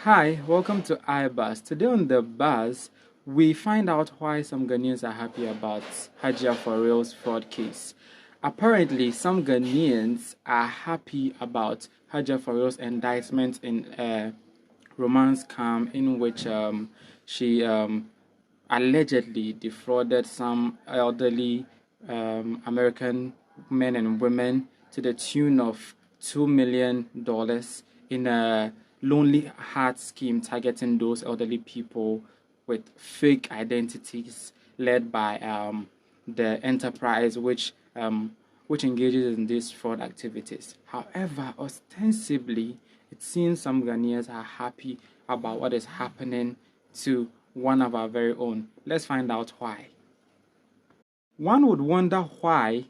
Hi, welcome to iBuzz. Today on the buzz, we find out why some Ghanaians are happy about Hajia4Reall's fraud case. Apparently, some Ghanaians are happy about Hajia4Reall's indictment in a romance scam in which she allegedly defrauded some elderly American men and women to the tune of $2 million in a lonely heart scheme targeting those elderly people with fake identities led by the enterprise which engages in these fraud activities. However, ostensibly, it seems some Ghanaians are happy about what is happening to one of our very own. Let's find out why. One would wonder why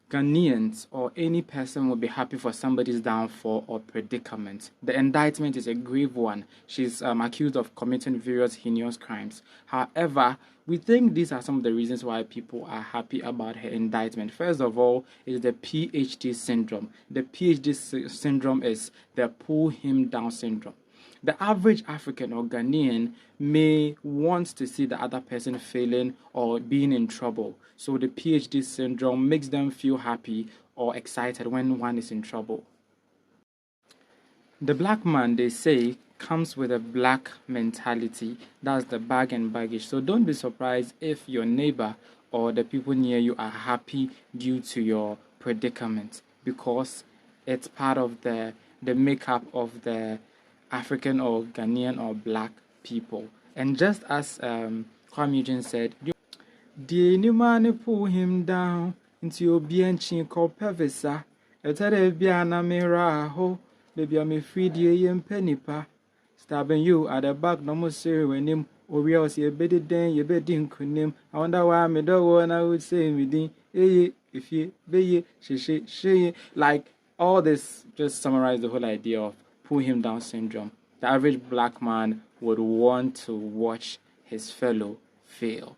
Ghanaians or any person would be happy for somebody's downfall or predicament. The indictment is a grave one. She's accused of committing various heinous crimes. However, we think these are some of the reasons why people are happy about her indictment. First of all, is the PhD syndrome. The PhD syndrome is the pull him down syndrome. The average African or Ghanaian may want to see the other person failing or being in trouble. So the PhD syndrome makes them feel happy or excited when one is in trouble. The black man, they say, comes with a black mentality. That's the bag and baggage. So don't be surprised if your neighbor or the people near you are happy due to your predicament, because it's part of the makeup of the African or Ghanaian or black people. And just as Kwame Eugene said, the new man pull him down into your bianchin called Pevisa. Etere biana mira ho, baby I'm free the penipa. Stabbing you at the back no more sir when him or else you better than you bedding kunim. I wonder why me do one I would say me if you be she like all this just summarize the whole idea of pull him down syndrome. The average black man would want to watch his fellow fail.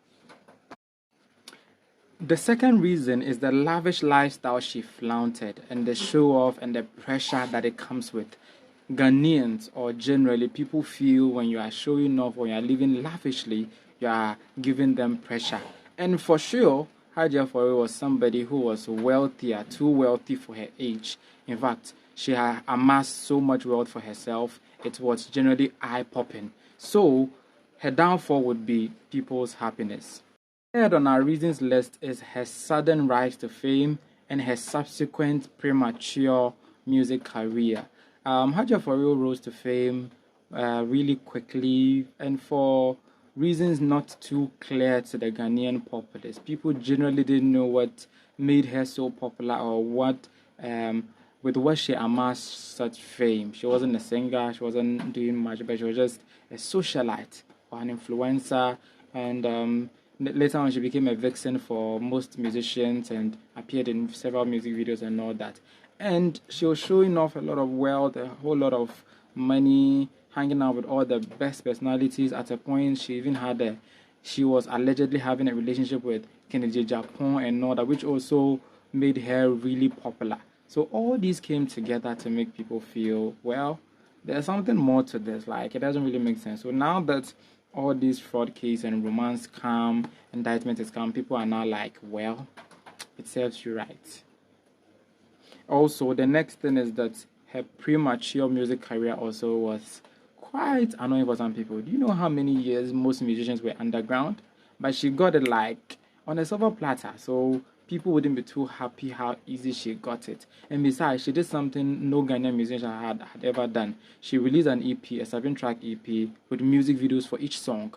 The second reason is the lavish lifestyle she flaunted and the show off and the pressure that it comes with. Ghanaians, or generally people, feel when you are showing off, when you are living lavishly, you are giving them pressure. And for sure, Hajia4Reall was somebody who was wealthier, too wealthy for her age. In fact, she had amassed so much wealth for herself, it was generally eye-popping. So, her downfall would be people's happiness. Third on our reasons list is her sudden rise to fame and her subsequent premature music career. Hajia4Reall rose to fame really quickly and for reasons not too clear to the Ghanaian populace. People generally didn't know what made her so popular or what with what she amassed such fame. She wasn't a singer, she wasn't doing much, but she was just a socialite or an influencer. And later on, she became a vixen for most musicians and appeared in several music videos and all that. And she was showing off a lot of wealth, a whole lot of money, hanging out with all the best personalities. At a point, she was allegedly having a relationship with Kennedy Japan and all that, which also made her really popular. So all these came together to make people feel, well, there's something more to this. Like, it doesn't really make sense. So now that all these fraud case and romance scam, indictment is come, people are now like, well, it serves you right. Also, the next thing is that her premature music career also was quite annoying for some people. Do you know how many years most musicians were underground? But she got it like on a silver platter, so people wouldn't be too happy how easy she got it. And besides, she did something no Ghanaian musician had ever done. She released an EP, a 7-track EP, with music videos for each song.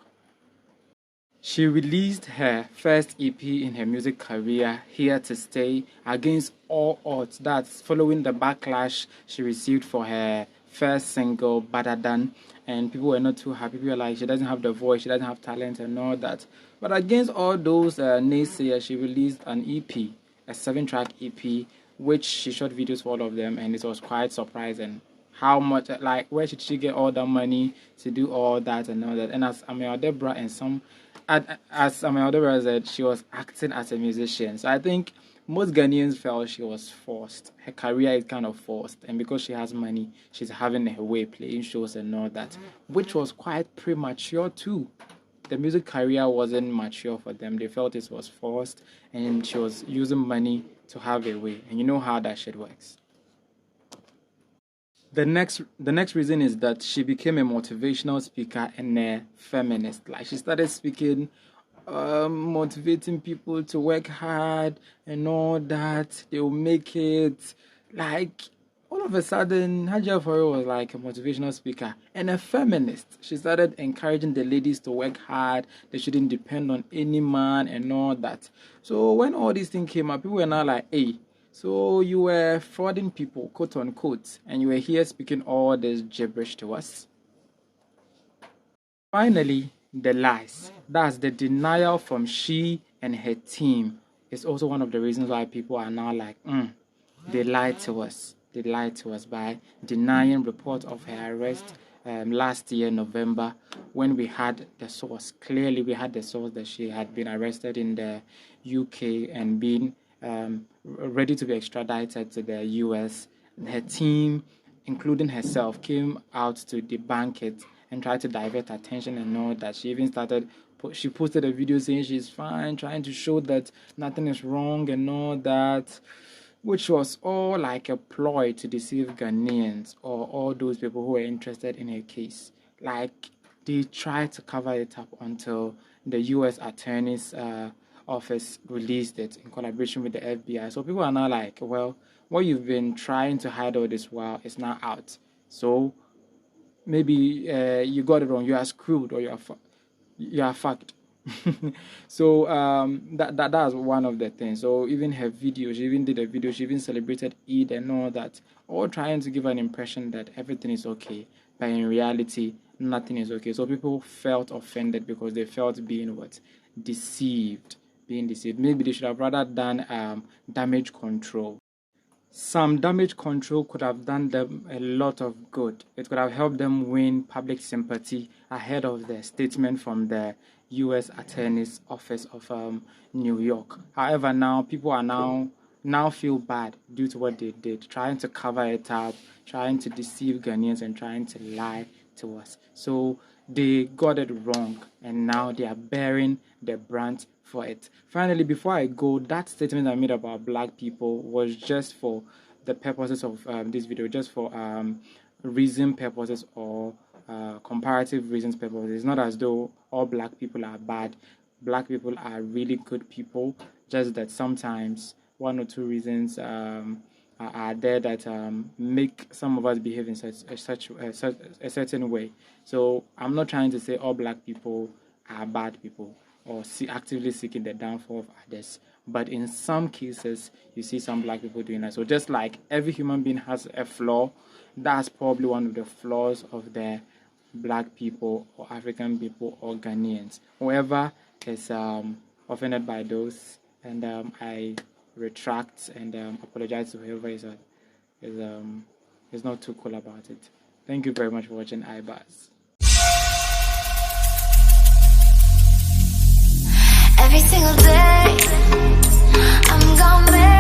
She released her first EP in her music career, Here to Stay, against all odds. That's following the backlash she received for her first single, Better Than, and people were not too happy. People were like, she doesn't have the voice, she doesn't have talent and all that. But against all those naysayers, she released an EP, a 7-track EP, which she shot videos for all of them, and it was quite surprising. How much, like, where should she get all the money to do all that and all that? And as Amir Debra and as Amir Debra said, she was acting as a musician. So I think most Ghanaians felt she was forced. Her career is kind of forced, and because she has money, she's having her way, playing shows and all that, which was quite premature too. The music career wasn't mature for them. They felt it was forced, and she was using money to have a way. And you know how that shit works. The next reason is that she became a motivational speaker and a feminist. Like, she started speaking, motivating people to work hard and all that. They will make it. Like, all of a sudden, Hajia4Reall was like a motivational speaker and a feminist. She started encouraging the ladies to work hard. They shouldn't depend on any man and all that. So when all these things came up, people were now like, hey, so you were frauding people, quote unquote, and you were here speaking all this gibberish to us. Finally, the lies. That's the denial from she and her team. Is also one of the reasons why people are now like, they lied to us. They lied to us by denying report of her arrest last year, November, when we had the source. Clearly, we had the source that she had been arrested in the UK and been ready to be extradited to the US. Her team, including herself, came out to debunk it and tried to divert attention and all that. She even she posted a video saying she's fine, trying to show that nothing is wrong and all that, which was all like a ploy to deceive Ghanaians or all those people who were interested in her case. Like, they tried to cover it up until the US Attorney's Office released it in collaboration with the FBI. So people are now like, well, what you've been trying to hide all this while is now out. So maybe you got it wrong. You are screwed, or you are fucked. So that's one of the things. So even her video, she even did a video, she even celebrated Eid and all that, all trying to give an impression that everything is okay, but in reality nothing is okay. So people felt offended because they felt being deceived. Maybe they should have rather done damage control. Some damage control could have done them a lot of good. It could have helped them win public sympathy ahead of the statement from the U.S. Attorney's Office of New York. However, now people are now feel bad due to what they did, trying to cover it up, trying to deceive Ghanaians and trying to lie to us. So they got it wrong, and now they are bearing the brunt for it. Finally, before I go, that statement I made about black people was just for the purposes of this video, just for reason purposes or comparative reasons purposes. It's not as though all black people are bad. Black people are really good people, just that sometimes one or two reasons are there that make some of us behave in such a certain way. So I'm not trying to say all black people are bad people or actively seeking the downfall of others, but in some cases you see some black people doing that. So just like every human being has a flaw, that's probably one of the flaws of the black people or African people or Ghanaians. Whoever is offended by those, and I retract and apologize to whoever is not too cool about it. Thank you very much for watching iBuzz. Every single day, I'm gonna make